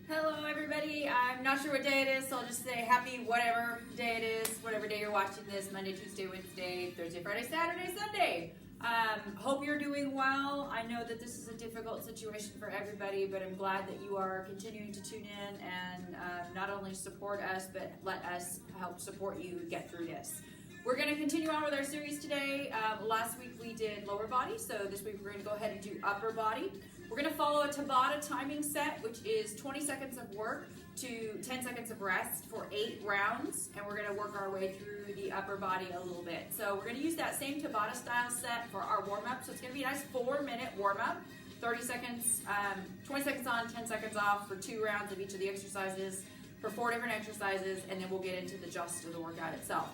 Hello everybody, I'm not sure what day it is, so I'll just say happy whatever day it is, whatever day you're watching this, Monday, Tuesday, Wednesday, Thursday, Friday, Saturday, Sunday. Hope you're doing well. I know that this is a difficult situation for everybody, but I'm glad that you are continuing to tune in and not only support us, but let us help support you get through this. We're going to continue on with our series today. Last week we did lower body, so this week we're going to go ahead and do upper body. We're going to follow a Tabata timing set, which is 20 seconds of work to 10 seconds of rest for 8 rounds, and we're going to work our way through the upper body a little bit. So we're going to use that same Tabata style set for our warm-up, so it's going to be a nice 4-minute warm-up, 30 seconds, 20 seconds on, 10 seconds off for 2 rounds of each of the exercises for 4 different exercises, and then we'll get into the gist of the workout itself.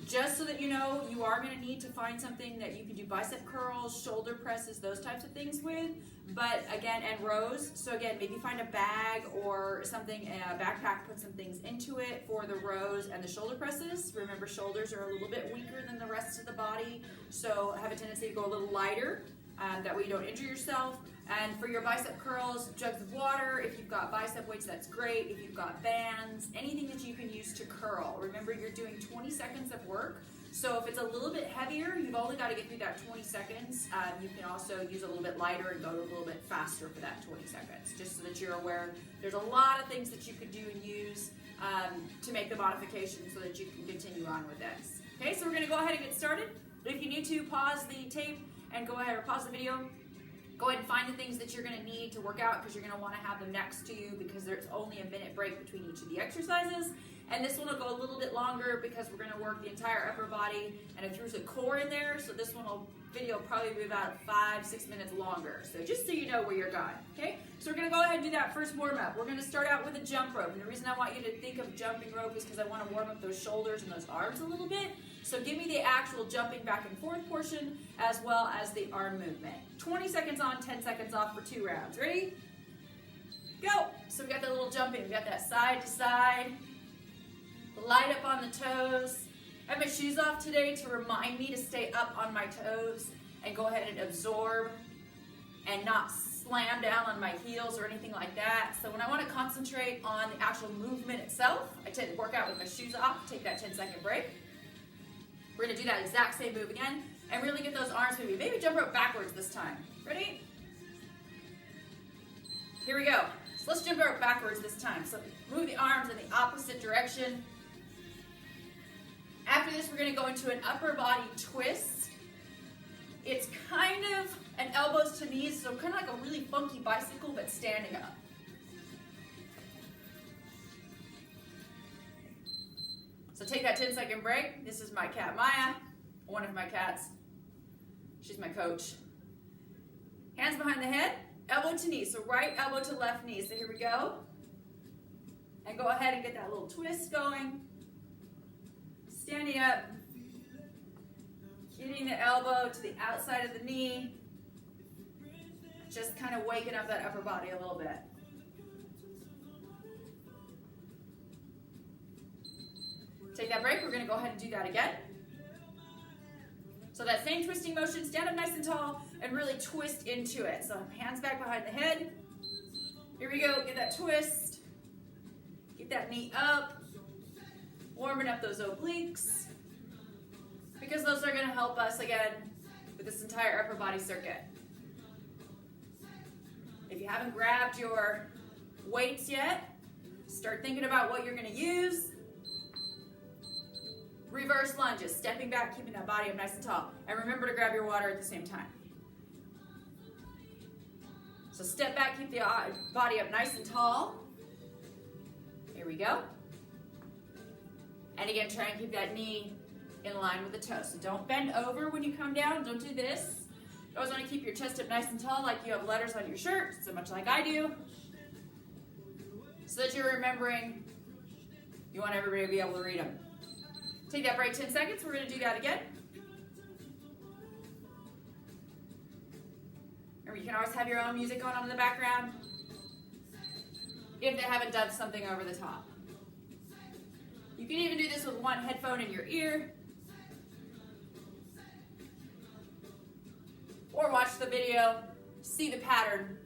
Just so that you know, you are going to need to find something that you can do bicep curls, shoulder presses, those types of things with, but again, and rows. So again, maybe find a bag or something, a backpack, put some things into it for the rows and the shoulder presses. Remember, shoulders are a little bit weaker than the rest of the body, so have a tendency to go a little lighter. That way you don't injure yourself. And for your bicep curls, jugs of water. If you've got bicep weights, that's great. If you've got bands, anything that you can use to curl. Remember, you're doing 20 seconds of work. So if it's a little bit heavier, you've only got to get through that 20 seconds. You can also use a little bit lighter and go a little bit faster for that 20 seconds, just so that you're aware. There's a lot of things that you could do and use to make the modification so that you can continue on with this. Okay, so we're going to go ahead and get started. If you need to, pause the tape and go ahead or pause the video. Go ahead and find the things that you're going to need to work out, because you're going to want to have them next to you, because there's only a minute break between each of the exercises. And this one will go a little bit longer because we're going to work the entire upper body, and it throws a core in there. So this video will probably be about 5-6 minutes longer. So just so you know where you're going. Okay? So we're going to go ahead and do that first warm up. We're going to start out with a jump rope. And the reason I want you to think of jumping rope is because I want to warm up those shoulders and those arms a little bit. So give me the actual jumping back and forth portion as well as the arm movement. 20 seconds on, 10 seconds off for 2 rounds. Ready? Go! So we got that little jumping. We got that side to side. Light up on the toes. I have my shoes off today to remind me to stay up on my toes and go ahead and absorb and not slam down on my heels or anything like that. So when I want to concentrate on the actual movement itself, I tend to work out with my shoes off, take that 10-second break. We're going to do that exact same move again and really get those arms moving. Maybe jump rope backwards this time. Ready? Here we go. So let's jump rope backwards this time. So move the arms in the opposite direction. After this, we're going to go into an upper body twist. It's kind of an elbows to knees, so kind of like a really funky bicycle, but standing up. So take that 10-second break. This is my cat Maya, one of my cats. She's my coach. Hands behind the head, elbow to knee. So right elbow to left knee. So here we go. And go ahead and get that little twist going. Standing up. Getting the elbow to the outside of the knee. Just kind of waking up that upper body a little bit. Take that break. We're going to go ahead and do that again. So that same twisting motion, stand up nice and tall and really twist into it. So hands back behind the head. Here we go. Get that twist. Get that knee up. Warming up those obliques, because those are going to help us again with this entire upper body circuit. If you haven't grabbed your weights yet, start thinking about what you're going to use. Reverse lunges, stepping back, keeping that body up nice and tall. And remember to grab your water at the same time. So step back, keep the body up nice and tall. Here we go. And again, try and keep that knee in line with the toe. So don't bend over when you come down. Don't do this. You always want to keep your chest up nice and tall like you have letters on your shirt, so much like I do. So that you're remembering, you want everybody to be able to read them. Take that break 10 seconds. We're going to do that again. Remember, you can always have your own music going on in the background if they haven't done something over the top. You can even do this with one headphone in your ear, or watch the video, see the pattern,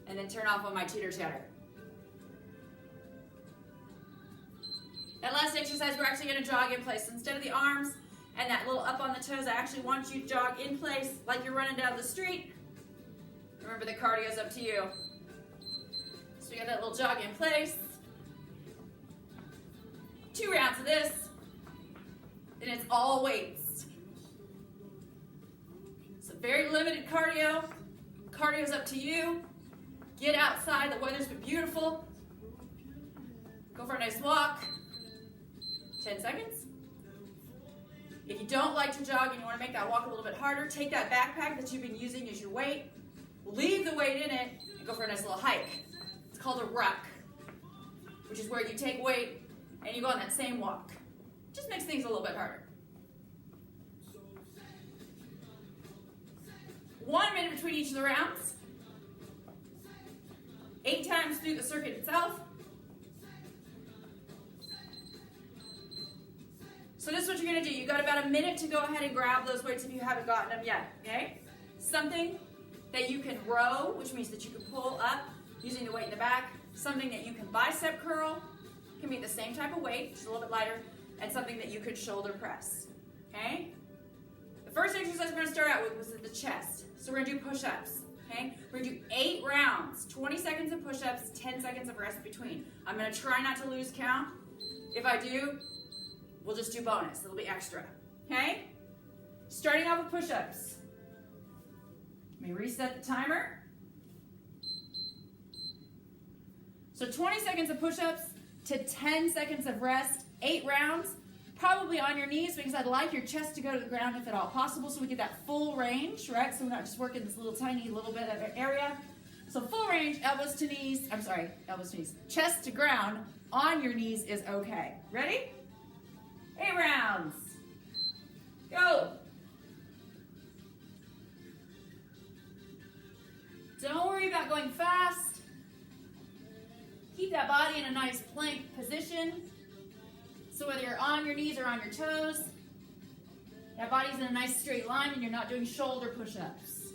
and then turn off on my teeter-totter. That last exercise, we're actually going to jog in place. So instead of the arms and that little up on the toes, I actually want you to jog in place like you're running down the street. Remember, the cardio's up to you. So we got that little jog in place. 2 rounds of this, and it's all weights. So very limited cardio. Cardio's up to you. Get outside, the weather's been beautiful. Go for a nice walk. 10 seconds. If you don't like to jog and you want to make that walk a little bit harder, take that backpack that you've been using as your weight, leave the weight in it, and go for a nice little hike. It's called a ruck, which is where you take weight and you go on that same walk. Just makes things a little bit harder. 1 minute between each of the rounds. 8 times through the circuit itself. So this is what you're going to do. You've got about a minute to go ahead and grab those weights if you haven't gotten them yet, okay? Something that you can row, which means that you can pull up using the weight in the back. Something that you can bicep curl, can be the same type of weight, just a little bit lighter, and something that you could shoulder press, okay? The first exercise we're going to start out with was at the chest. So we're going to do push-ups, okay? We're going to do 8 rounds, 20 seconds of push-ups, 10 seconds of rest between. I'm going to try not to lose count. If I do, we'll just do bonus. It'll be extra, okay? Starting off with push-ups. Let me reset the timer. So 20 seconds of push-ups to 10 seconds of rest, 8 rounds, probably on your knees because I'd like your chest to go to the ground if at all possible so we get that full range, right? So we're not just working this little tiny little bit of area. So full range, elbows to knees, chest to ground on your knees is okay. Ready? 8 rounds. Go. Don't worry about going fast. Keep that body in a nice plank position. So whether you're on your knees or on your toes, that body's in a nice straight line and you're not doing shoulder push-ups.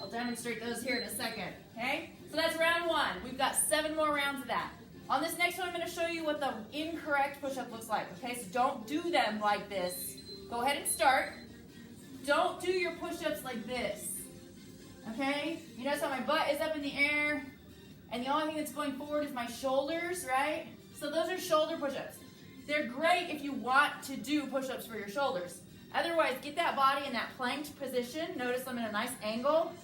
I'll demonstrate those here in a second, okay? So that's round 1. We've got 7 more rounds of that. On this next one, I'm going to show you what the incorrect push-up looks like, okay? So don't do them like this. Go ahead and start. Don't do your push-ups like this, okay? You notice how my butt is up in the air, and the only thing that's going forward is my shoulders, right? So those are shoulder push-ups. They're great if you want to do push-ups for your shoulders. Otherwise, get that body in that planked position. Notice I'm in a nice angle,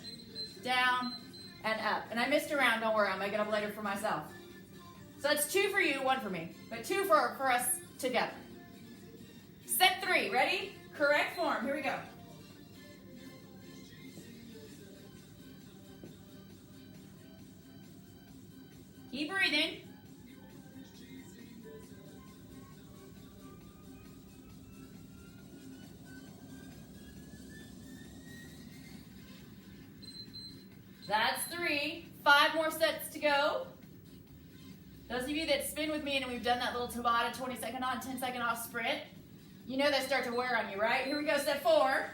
down, and up. And I missed a round, don't worry, I'll make it up later for myself. So that's 2 for you, 1 for me, but 2 for us together. Set 3, ready? Correct form, here we go. Keep breathing. That's 3. 5 more sets to go. Those of you that spin with me and we've done that little Tabata 20-second on, 10-second off sprint, you know they start to wear on you, right? Here we go, set 4.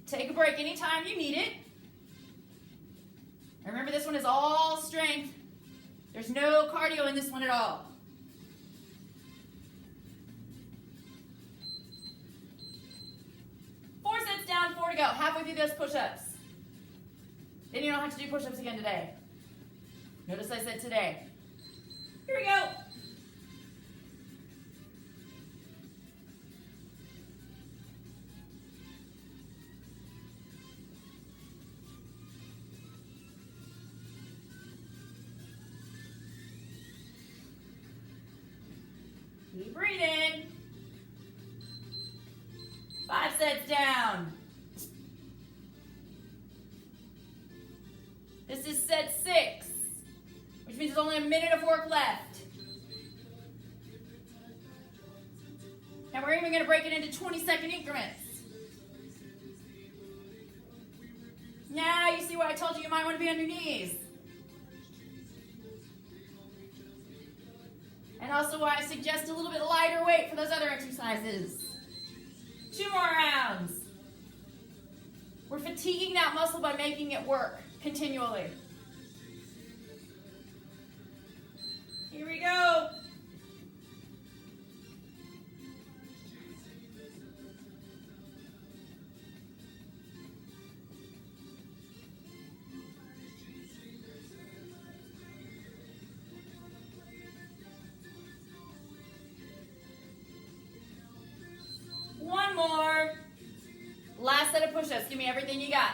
Take a break anytime you need it. And remember, this one is all strength. There's no cardio in this one at all. Four sets down, 4 to go. Halfway through those push-ups. Then you don't have to do push-ups again today. Notice I said today. Here we go. Keep breathing. 5 sets down. This is set 6, which means there's only a minute of work left. And we're even going to break it into 20-second increments. Now you see why I told you might want to be on your knees. And also why I suggest a little bit lighter weight for those other exercises. 2 more rounds. We're fatiguing that muscle by making it work continually. Here we go. One more. Last set of push-ups. Give me everything you got.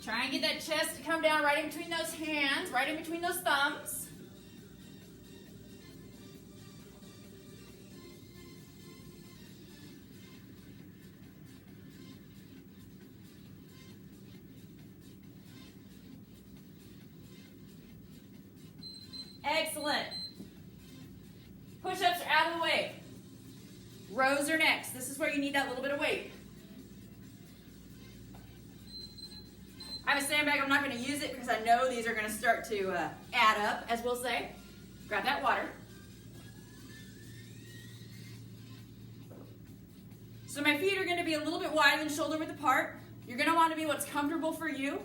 Try and get that chest to come down right in between those hands, right in between those thumbs. Excellent. Push-ups are out of the way. Rows are next. This is where you need that little bit of weight. I have a sandbag. I'm not going to use it because I know these are going to start to add up, as we'll say. Grab that water. So my feet are going to be a little bit wider than shoulder width apart. You're going to want to be what's comfortable for you.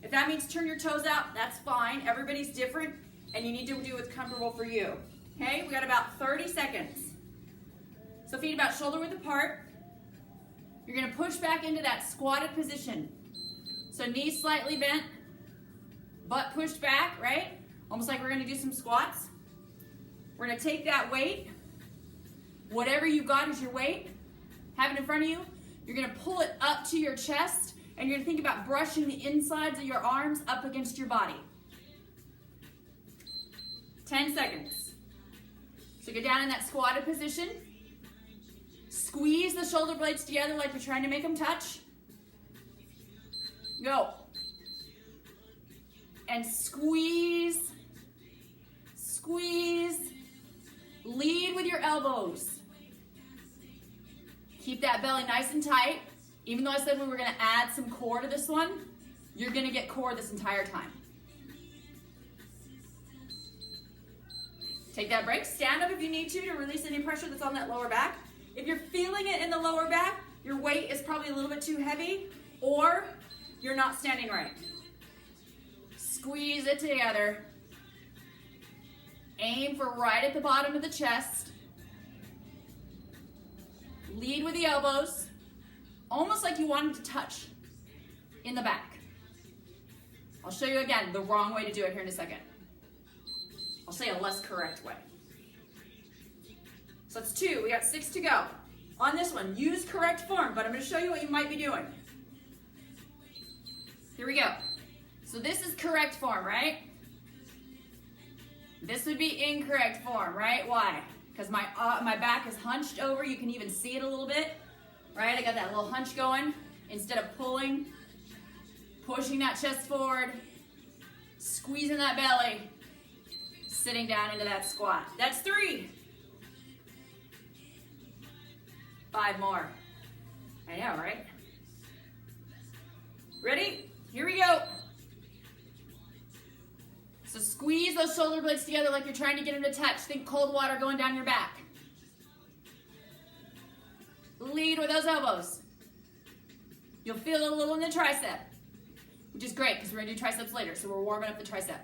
If that means turn your toes out, that's fine. Everybody's different, and you need to do what's comfortable for you. Okay, we got about 30 seconds. So feet about shoulder width apart. You're going to push back into that squatted position. So knees slightly bent, butt pushed back, right? Almost like we're going to do some squats. We're going to take that weight, whatever you got as your weight, have it in front of you. You're going to pull it up to your chest, and you're going to think about brushing the insides of your arms up against your body. 10 seconds. So get down in that squatted position. Squeeze the shoulder blades together like you're trying to make them touch. Go. And squeeze, squeeze. Lead with your elbows. Keep that belly nice and tight. Even though I said we were going to add some core to this one, you're going to get core this entire time. Take that break. Stand up if you need to release any pressure that's on that lower back. If you're feeling it in the lower back, your weight is probably a little bit too heavy, or you're not standing right. Squeeze it together. Aim for right at the bottom of the chest. Lead with the elbows, almost like you want them to touch in the back. I'll show you again the wrong way to do it here in a second. I'll say a less correct way. So that's 2. We got 6 to go. On this one, use correct form, but I'm going to show you what you might be doing. Here we go. So this is correct form, right? This would be incorrect form, right? Why? Because my back is hunched over. You can even see it a little bit, right? I got that little hunch going. Instead of pulling, pushing that chest forward, squeezing that belly, sitting down into that squat. That's 3. 5 more. I know, right? Ready? Here we go. So squeeze those shoulder blades together like you're trying to get them to touch. Think cold water going down your back. Lead with those elbows. You'll feel it a little in the tricep, which is great because we're going to do triceps later, so we're warming up the tricep.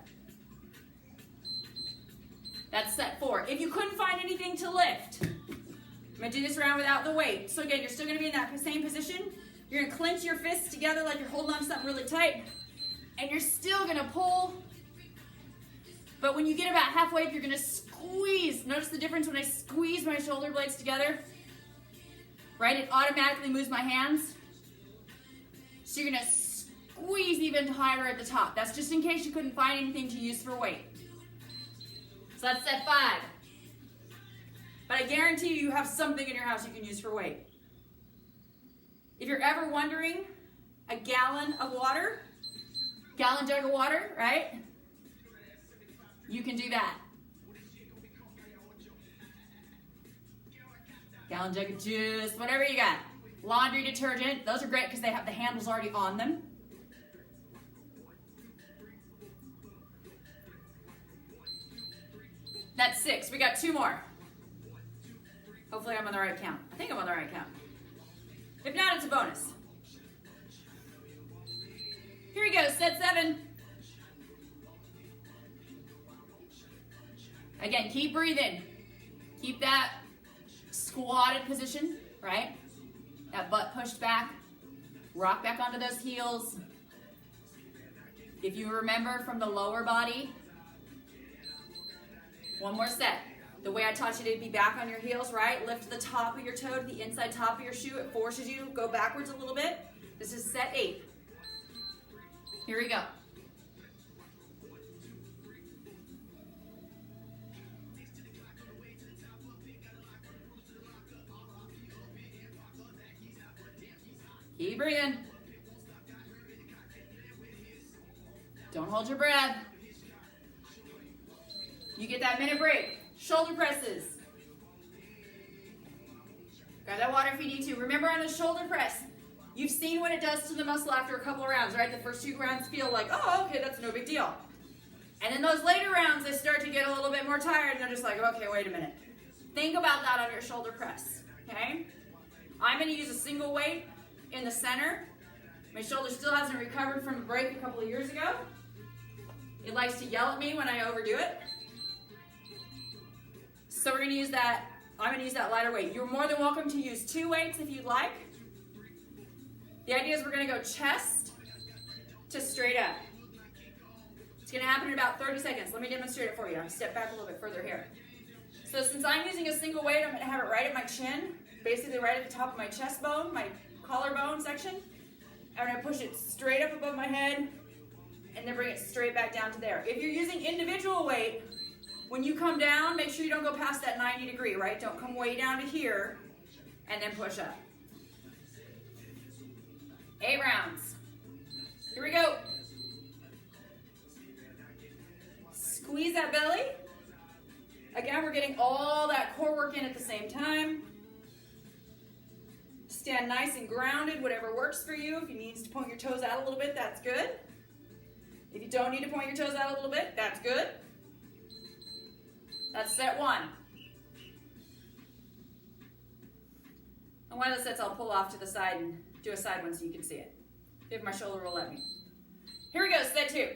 That's set 4. If you couldn't find anything to lift, I'm going to do this round without the weight. So again, you're still going to be in that same position. You're going to clench your fists together like you're holding on to something really tight, and you're still going to pull. But when you get about halfway up, you're going to squeeze. Notice the difference when I squeeze my shoulder blades together, right? It automatically moves my hands. So you're going to squeeze even higher at the top. That's just in case you couldn't find anything to use for weight. So that's set 5. But I guarantee you have something in your house you can use for weight. If you're ever wondering, a gallon of water, gallon jug of water, right? You can do that. Gallon jug of juice, whatever you got. Laundry detergent, those are great because they have the handles already on them. That's 6. We got 2 more. Hopefully I'm on the right count. I think I'm on the right count. If not, it's a bonus. go, set 7. Again, keep breathing. Keep that squatted position, right? That butt pushed back. Rock back onto those heels. If you remember from the lower body, one more set. The way I taught you to be back on your heels, right? Lift the top of your toe to the inside top of your shoe. It forces you to go backwards a little bit. This is set 8. Here we go. Keep breathing. Don't hold your breath. You get that minute break. Shoulder presses. Grab that water if you need to. Remember on the shoulder press, you've seen what it does to the muscle after a couple of rounds, right? The first 2 rounds feel like, oh, okay, that's no big deal. And in those later rounds, they start to get a little bit more tired, and they're just like, okay, wait a minute. Think about that on your shoulder press, okay? I'm going to use a single weight in the center. My shoulder still hasn't recovered from a break a couple of years ago. It likes to yell at me when I overdo it. So we're going to use that, I'm going to use that lighter weight. You're more than welcome to use 2 weights if you'd like. The idea is we're going to go chest to straight up. It's going to happen in about 30 seconds. Let me demonstrate it for you. I'll step back a little bit further here. So since I'm using a single weight, I'm going to have it right at my chin, basically right at the top of my chest bone, my collarbone section. I'm going to push it straight up above my head and then bring it straight back down to there. If you're using individual weight, when you come down, make sure you don't go past that 90 degree, right? Don't come way down to here and then push up. 8 rounds. Here we go. Squeeze that belly. Again, we're getting all that core work in at the same time. Stand nice and grounded, whatever works for you. If you need to point your toes out a little bit, that's good. If you don't need to point your toes out a little bit, that's good. That's set 1. And one of the sets I'll pull off to the side and do a side one so you can see it, if my shoulder will let me. Here we go, set 2.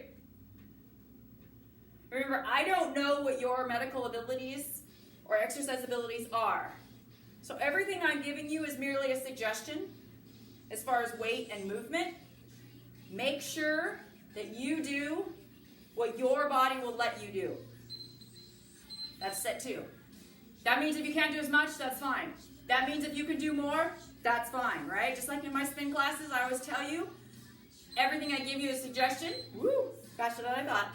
Remember, I don't know what your medical abilities or exercise abilities are. So everything I'm giving you is merely a suggestion as far as weight and movement. Make sure that you do what your body will let you do. That's set 2. That means if you can't do as much, that's fine. That means if you can do more, that's fine, right? Just like in my spin classes, I always tell you, everything I give you is suggestion. Woo, faster than I thought.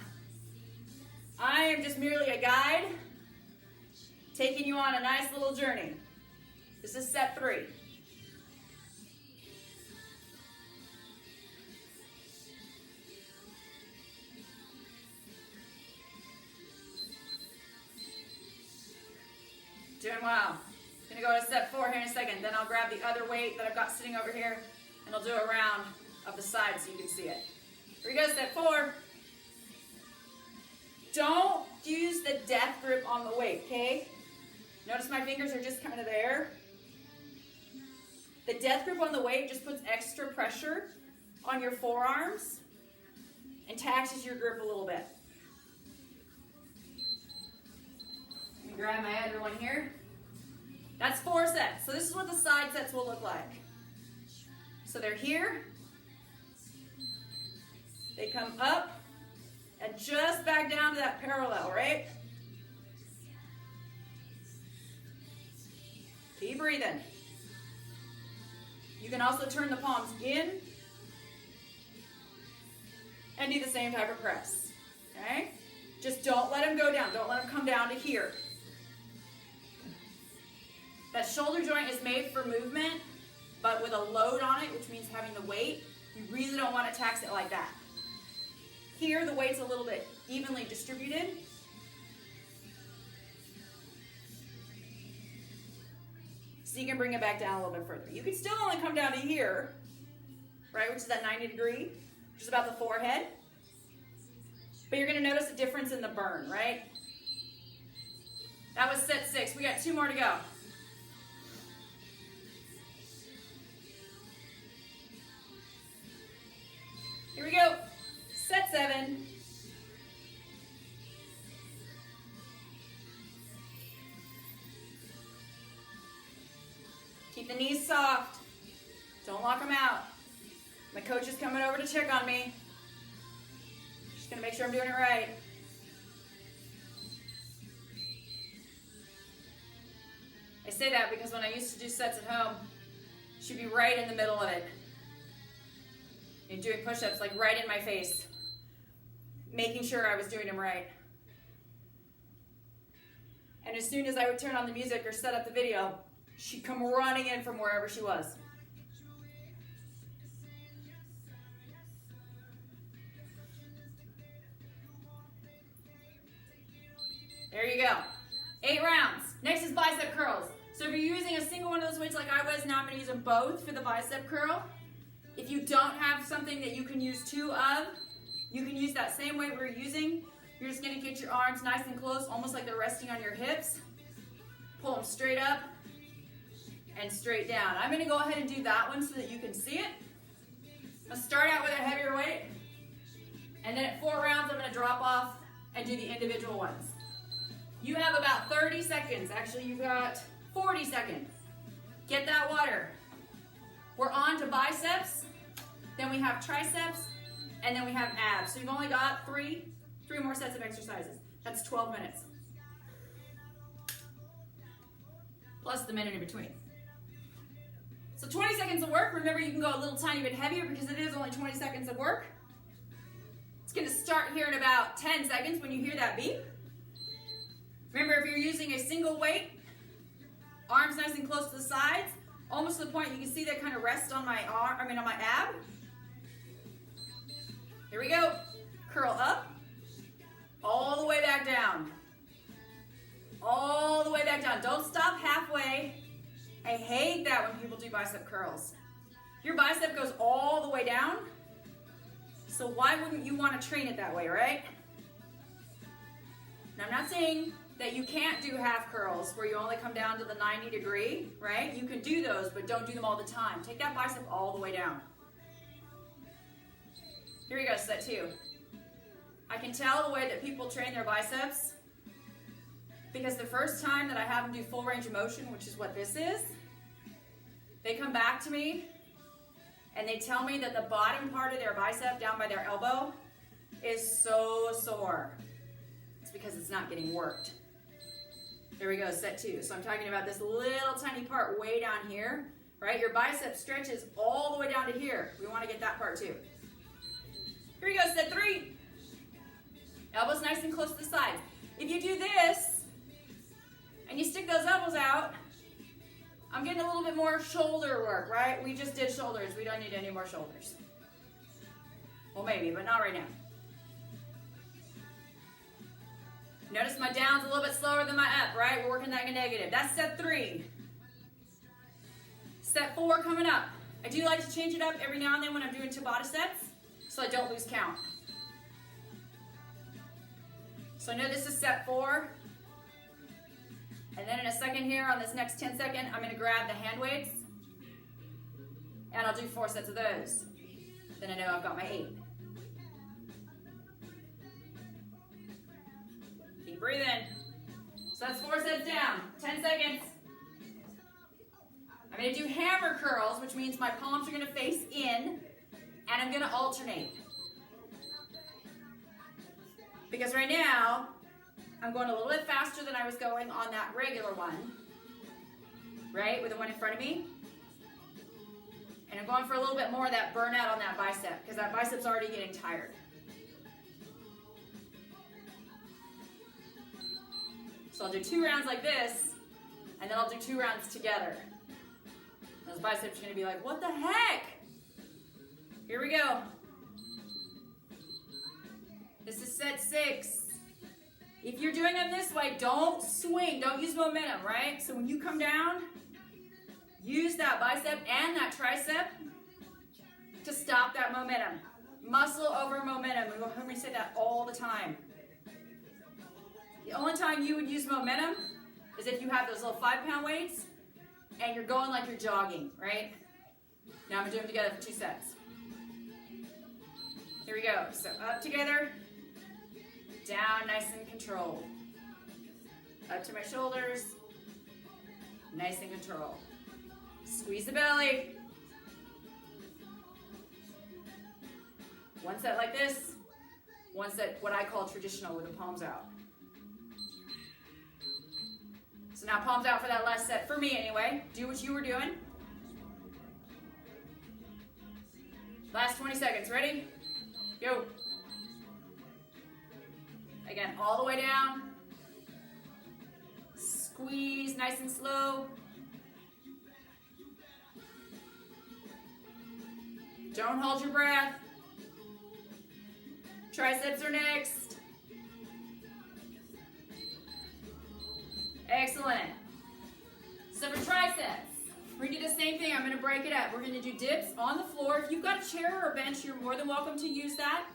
I am just merely a guide taking you on a nice little journey. This is set 3. Doing well. Gonna go to set 4 here in a second. Then I'll grab the other weight that I've got sitting over here and I'll do a round of the side so you can see it. Here we go, set 4. Don't use the death grip on the weight, okay? Notice my fingers are just kind of there. The death grip on the weight just puts extra pressure on your forearms and taxes your grip a little bit. Let me grab my other one here. That's 4 sets. So this is what the side sets will look like. So they're here. They come up and just back down to that parallel, right? Keep breathing. You can also turn the palms in and do the same type of press, okay? Just don't let them go down. Don't let them come down to here. That shoulder joint is made for movement, but with a load on it, which means having the weight, you really don't want to tax it like that. Here, the weight's a little bit evenly distributed. So you can bring it back down a little bit further. You can still only come down to here, right, which is that 90 degree, which is about the forehead. But you're going to notice a difference in the burn, right? That was set 6. We got 2 more to go. Here we go. 7. Keep the knees soft. Don't lock them out. My coach is coming over to check on me. Just gonna make sure I'm doing it right. I say that because when I used to do sets at home, she'd be right in the middle of it. And doing push-ups like right in my face, making sure I was doing them right. And as soon as I would turn on the music or set up the video, she'd come running in from wherever she was. There you go. 8 rounds. Next is bicep curls. So if you're using a single one of those weights like I was, now I'm going to use them both for the bicep curl. If you don't have something that you can use 2 of, you can use that same weight we're using. You're just going to get your arms nice and close, almost like they're resting on your hips. Pull them straight up and straight down. I'm going to go ahead and do that one so that you can see it. I'll start out with a heavier weight, and then at 4 rounds I'm going to drop off and do the individual ones. You have about 30 seconds. Actually, you've got 40 seconds. Get that water. We're on to biceps, then we have triceps, and then we have abs. So you've only got three more sets of exercises. That's 12 minutes. Plus the minute in between. So 20 seconds of work. Remember, you can go a little tiny bit heavier because it is only 20 seconds of work. It's going to start here in about 10 seconds when you hear that beep. Remember, if you're using a single weight, arms nice and close to the sides, almost to the point you can see that kind of rest on my arm, on my ab. Here we go. Curl up, all the way back down. All the way back down. Don't stop halfway. I hate that when people do bicep curls. Your bicep goes all the way down, so why wouldn't you want to train it that way, right? Now, I'm not saying that you can't do half curls where you only come down to the 90 degree, right? You can do those, but don't do them all the time. Take that bicep all the way down. Here we go, set 2. I can tell the way that people train their biceps because the first time that I have them do full range of motion, which is what this is, they come back to me and they tell me that the bottom part of their bicep down by their elbow is so sore. It's because it's not getting worked. There we go, set 2. So I'm talking about this little tiny part way down here, right? Your bicep stretches all the way down to here. We want to get that part too. Here we go, set 3. Elbows nice and close to the sides. If you do this, and you stick those elbows out, I'm getting a little bit more shoulder work, right? We just did shoulders. We don't need any more shoulders. Well, maybe, but not right now. Notice my down's a little bit slower than my up, right? We're working that negative. That's set 3. Set 4 coming up. I do like to change it up every now and then when I'm doing Tabata sets, so I don't lose count. So I know this is set 4. And then in a second here, on this next 10 second, I'm gonna grab the hand weights, and I'll do 4 sets of those. Then I know I've got my 8. Keep breathing. So that's 4 sets down, 10 seconds. I'm gonna do hammer curls, which means my palms are gonna face in, and I'm gonna alternate. Because right now, I'm going a little bit faster than I was going on that regular one, right, with the one in front of me. And I'm going for a little bit more of that burnout on that bicep, because that bicep's already getting tired. So I'll do 2 rounds like this, and then I'll do 2 rounds together. Those biceps are going to be like, what the heck? Here we go. This is set 6. If you're doing them this way, don't swing, don't use momentum, right? So when you come down, use that bicep and that tricep to stop that momentum. Muscle over momentum. We hear me say that all the time. The only time you would use momentum is if you have those little 5-pound weights and you're going like you're jogging, right? Now I'm gonna do them together for 2 sets. Here we go. So up together, down nice and controlled. Up to my shoulders, nice and controlled. Squeeze the belly. One set like this, one set what I call traditional with the palms out. So now palms out for that last set, for me anyway. Do what you were doing. Last 20 seconds, ready? Go. Again, all the way down. Squeeze, nice and slow. Don't hold your breath. Triceps are next. Excellent. So for triceps, we're gonna do the same thing. I'm gonna break it up. We're gonna do dips on the floor. If you've got a chair or a bench, you're more than welcome to use that.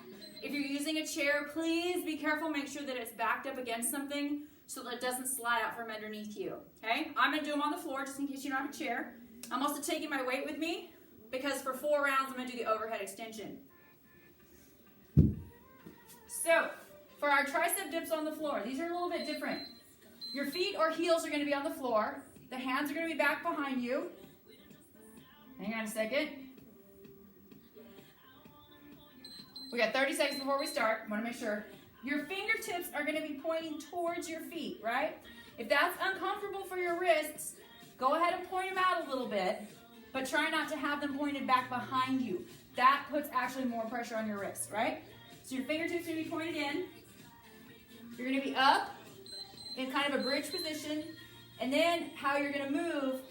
If you're using a chair, please be careful. Make sure that it's backed up against something so that it doesn't slide out from underneath you, okay? I'm gonna do them on the floor just in case you don't have a chair. I'm also taking my weight with me because for 4 rounds, I'm gonna do the overhead extension. So, for our tricep dips on the floor, these are a little bit different. Your feet or heels are gonna be on the floor. The hands are gonna be back behind you. Hang on a second. We got 30 seconds before we start. I wanna make sure. Your fingertips are gonna be pointing towards your feet, right? If that's uncomfortable for your wrists, go ahead and point them out a little bit, but try not to have them pointed back behind you. That puts actually more pressure on your wrists, right? So your fingertips are gonna be pointed in. You're gonna be up in kind of a bridge position, and then how you're gonna move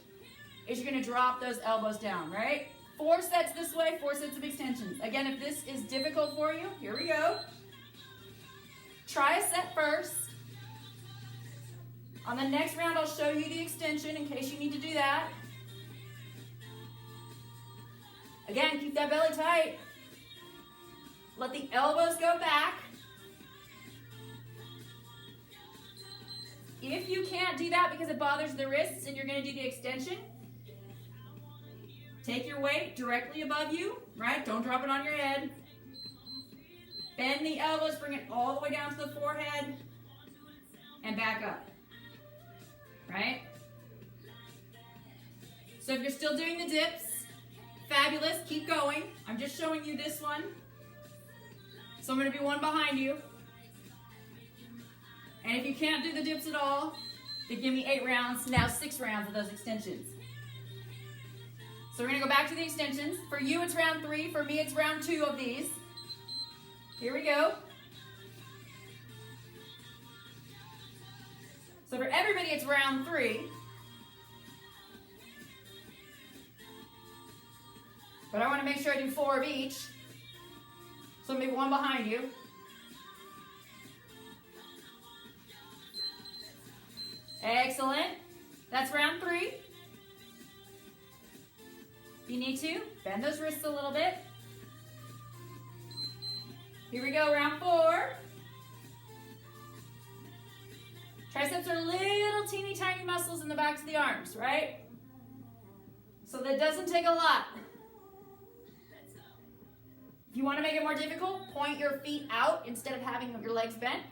is you're gonna drop those elbows down, right? 4 sets this way, 4 sets of extensions. Again, if this is difficult for you, here we go. Try a set first. On the next round, I'll show you the extension in case you need to do that. Again, keep that belly tight. Let the elbows go back. If you can't do that because it bothers the wrists and you're going to do the extension, take your weight directly above you, right? Don't drop it on your head. Bend the elbows, bring it all the way down to the forehead, and back up, right? So if you're still doing the dips, fabulous, keep going. I'm just showing you this one. So I'm going to be one behind you. And if you can't do the dips at all, then give me 8 rounds, now 6 rounds of those extensions. So we're going to go back to the extensions. For you, it's round 3. For me, it's round 2 of these. Here we go. So for everybody, it's round 3. But I want to make sure I do 4 of each. So maybe one behind you. Excellent. That's round 3. If you need to, bend those wrists a little bit. Here we go, round 4. Triceps are little teeny tiny muscles in the backs of the arms, right? So that doesn't take a lot. If you want to make it more difficult, point your feet out instead of having your legs bent.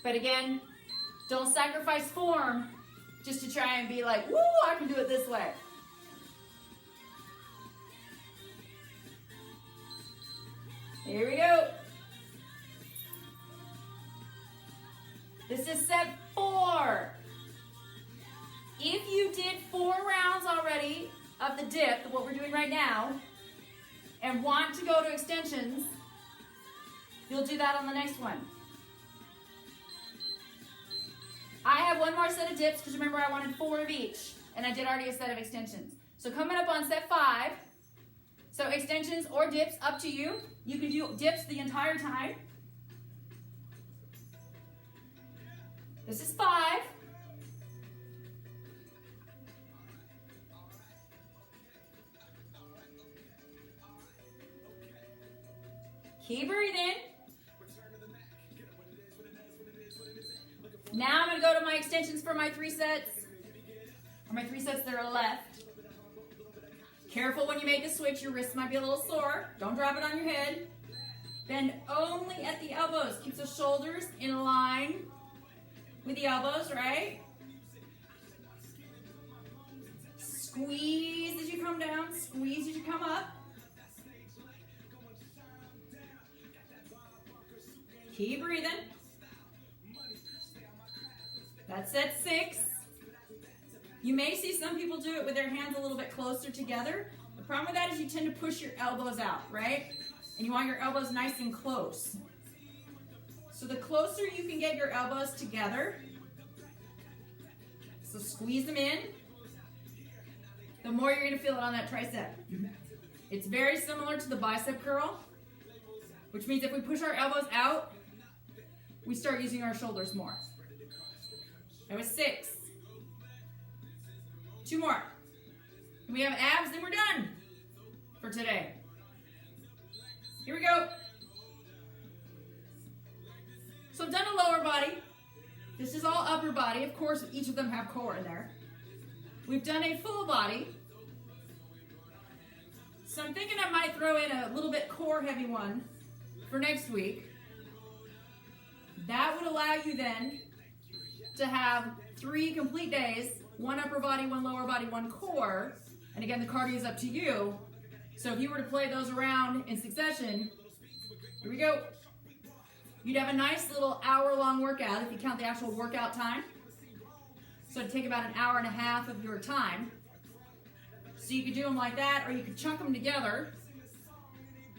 But again, don't sacrifice form just to try and be like, woo, I can do it this way. Here we go. This is set 4. If you did 4 rounds already of the dip, what we're doing right now, and want to go to extensions, you'll do that on the next one. I have one more set of dips because remember I wanted 4 of each, and I did already a set of extensions. So coming up on set 5, so extensions or dips, up to you. You can do dips the entire time. This is 5. Keep breathing. Now I'm going to go to my extensions for my 3 sets. Or my 3 sets that are left. Careful when you make the switch, your wrist might be a little sore. Don't drop it on your head. Bend only at the elbows. Keep the shoulders in line with the elbows, right? Squeeze as you come down, squeeze as you come up. Keep breathing. That's set 6. You may see some people do it with their hands a little bit closer together. The problem with that is you tend to push your elbows out, right? And you want your elbows nice and close. So the closer you can get your elbows together, so squeeze them in, the more you're going to feel it on that tricep. It's very similar to the bicep curl, which means if we push our elbows out, we start using our shoulders more. That was 6. 2 more. We have abs, then we're done for today. Here we go. So I've done a lower body. This is all upper body. Of course, each of them have core in there. We've done a full body. So I'm thinking I might throw in a little bit core heavy one for next week. That would allow you then to have 3 complete days, 1 upper body, 1 lower body, 1 core. And again, the cardio is up to you. So if you were to play those around in succession, here we go. You'd have a nice little hour-long workout if you count the actual workout time. So it'd take about an hour and a half of your time. So you could do them like that, or you could chunk them together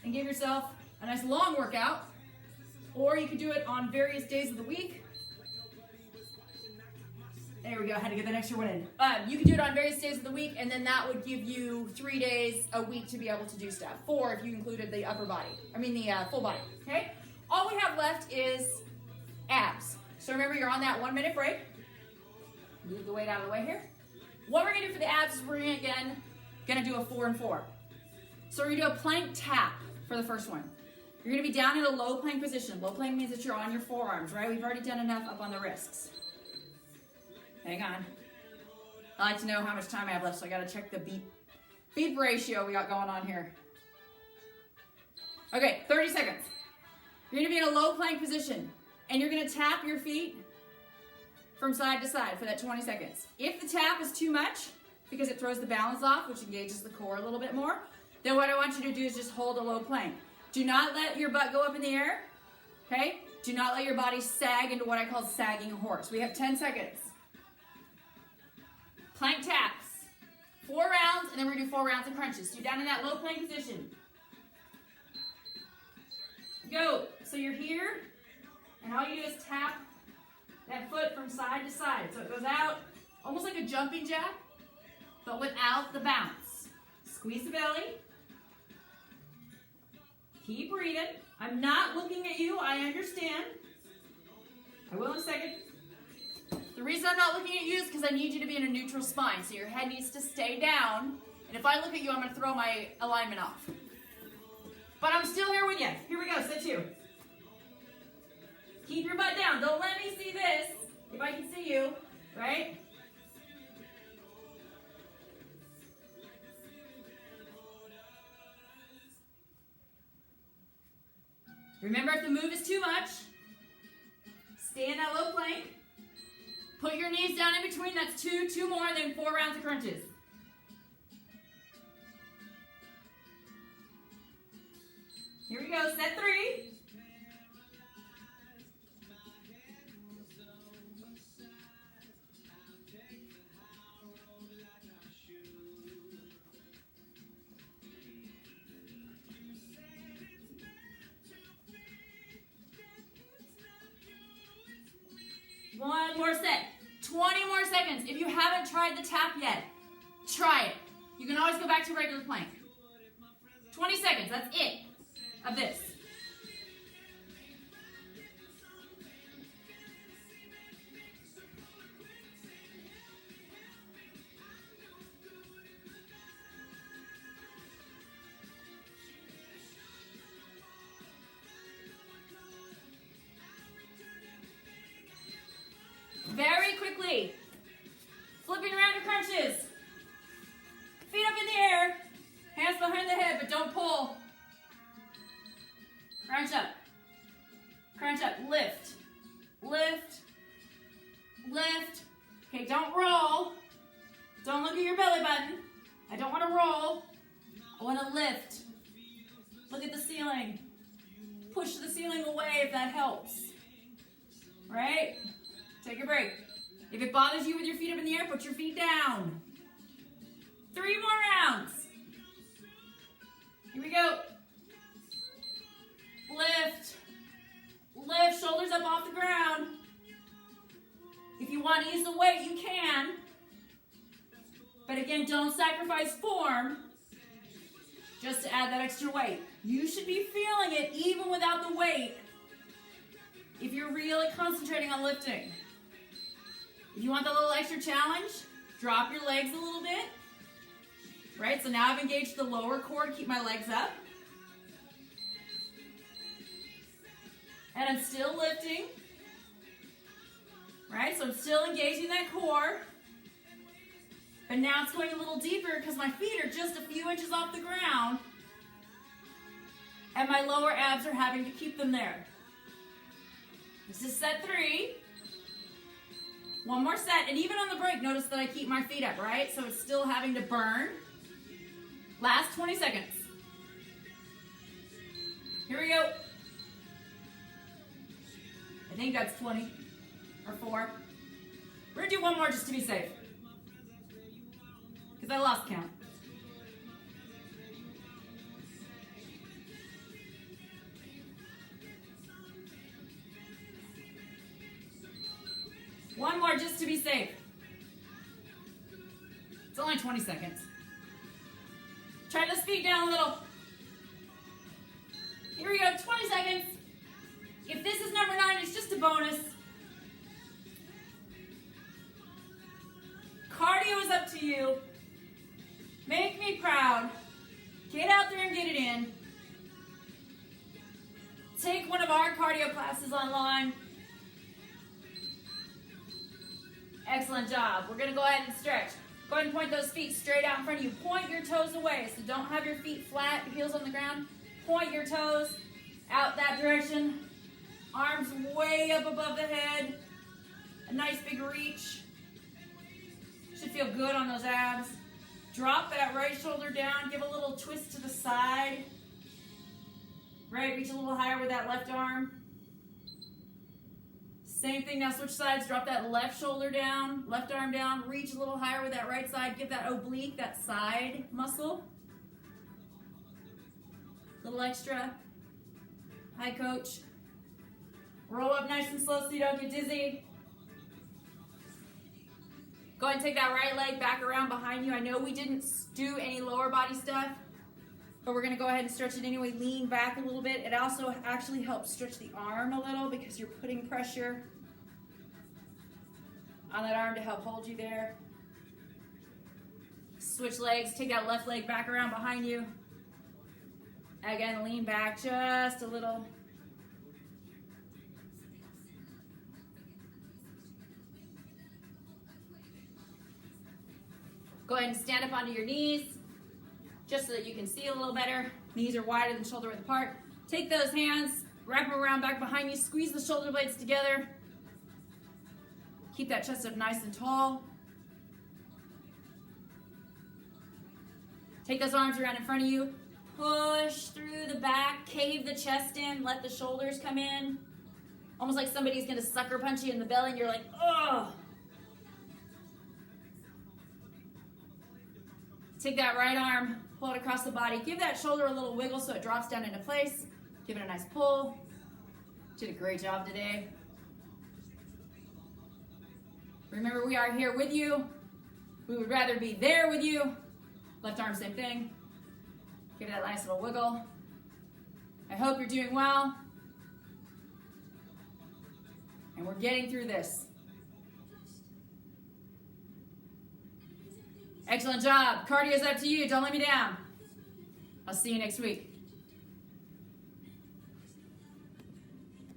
and give yourself a nice long workout. Or you could do it on various days of the week. There we go, I had to get that extra one in. You could do it on various days of the week, and then that would give you 3 days a week to be able to do stuff. 4 if you included the upper body, the full body, okay? All we have left is abs. So remember, you're on that 1-minute break. Move the weight out of the way here. What we're gonna do for the abs is we're gonna do a 4 and 4. So we're gonna do a plank tap for the first one. You're gonna be down in a low plank position. Low plank means that you're on your forearms, right? We've already done enough up on the wrists. Hang on. I like to know how much time I have left, so I gotta check the beep ratio we got going on here. Okay, 30 seconds. You're gonna be in a low plank position, and you're gonna tap your feet from side to side for that 20 seconds. If the tap is too much, because it throws the balance off, which engages the core a little bit more, then what I want you to do is just hold a low plank. Do not let your butt go up in the air, okay? Do not let your body sag into what I call sagging a horse. We have 10 seconds. Plank taps. 4 rounds, and then we're gonna do 4 rounds of crunches. So you're down in that low plank position. Go. So you're here, and all you do is tap that foot from side to side. So it goes out almost like a jumping jack, but without the bounce. Squeeze the belly. Keep breathing. I'm not looking at you, I understand. I will in a second. The reason I'm not looking at you is because I need you to be in a neutral spine. So your head needs to stay down. And if I look at you, I'm going to throw my alignment off. But I'm still here with you. Here we go, set 2. Keep your butt down. Don't let me see this. If I can see you, right? Remember, if the move is too much, stay in that low plank. Put your knees down in between. That's 2 more, and then 4 rounds of crunches. Here we go, set 3. One more set. 20 more seconds. If you haven't tried the tap yet, try it. You can always go back to regular plank. 20 seconds, that's it of this. Very quickly. Flipping around your crunches. Feet up in the air. crunch up, lift, lift, lift. Okay, don't roll. Don't look at your belly button. I don't want to roll. I want to lift. Look at the ceiling. Push the ceiling away if that helps. Right? Take a break. If it bothers you with your feet up in the air, put your feet down. 3 more rounds. Here we go. Lift. Lift, shoulders up off the ground. If you want to use the weight, you can. But again, don't sacrifice form just to add that extra weight. You should be feeling it even without the weight if you're really concentrating on lifting. If you want the little extra challenge, drop your legs a little bit. Right, so now I've engaged the lower core to keep my legs up. And I'm still lifting. Right, so I'm still engaging that core. But now it's going a little deeper because my feet are just a few inches off the ground. And my lower abs are having to keep them there. This is set 3. One more set, and even on the break, notice that I keep my feet up, right? So it's still having to burn. Last 20 seconds. Here we go. I think that's 20 or 4. We're gonna do one more just to be safe. Because I lost count. One more just to be safe. It's only 20 seconds. Try those feet down a little. Here we go, 20 seconds. If this is number 9, it's just a bonus. Cardio is up to you. Make me proud. Get out there and get it in. Take one of our cardio classes online. Excellent job. We're going to go ahead and stretch. Go ahead and point those feet straight out in front of you. Point your toes away. So don't have your feet flat, heels on the ground. Point your toes out that direction. Arms way up above the head. A nice big reach. Should feel good on those abs. Drop that right shoulder down. Give a little twist to the side. Right, reach a little higher with that left arm. Same thing, now switch sides. Drop that left shoulder down, left arm down. Reach a little higher with that right side. Give that oblique, that side muscle. Little extra. Hi, coach. Roll up nice and slow so you don't get dizzy. Go ahead and take that right leg back around behind you. I know we didn't do any lower body stuff, but we're gonna go ahead and stretch it anyway. Lean back a little bit. It also actually helps stretch the arm a little because you're putting pressure on that arm to help hold you there. Switch legs, take that left leg back around behind you. Again, lean back just a little. Go ahead and stand up onto your knees, just so that you can see a little better. Knees are wider than shoulder width apart. Take those hands, wrap them around back behind you, squeeze the shoulder blades together. Keep that chest up nice and tall. Take those arms around in front of you. Push through the back, cave the chest in, let the shoulders come in. Almost like somebody's gonna sucker punch you in the belly and you're like, ugh. Take that right arm, pull it across the body. Give that shoulder a little wiggle so it drops down into place. Give it a nice pull. Did a great job today. Remember, we are here with you. We would rather be there with you. Left arm, same thing. Give it that nice little wiggle. I hope you're doing well. And we're getting through this. Excellent job. Cardio's up to you. Don't let me down. I'll see you next week.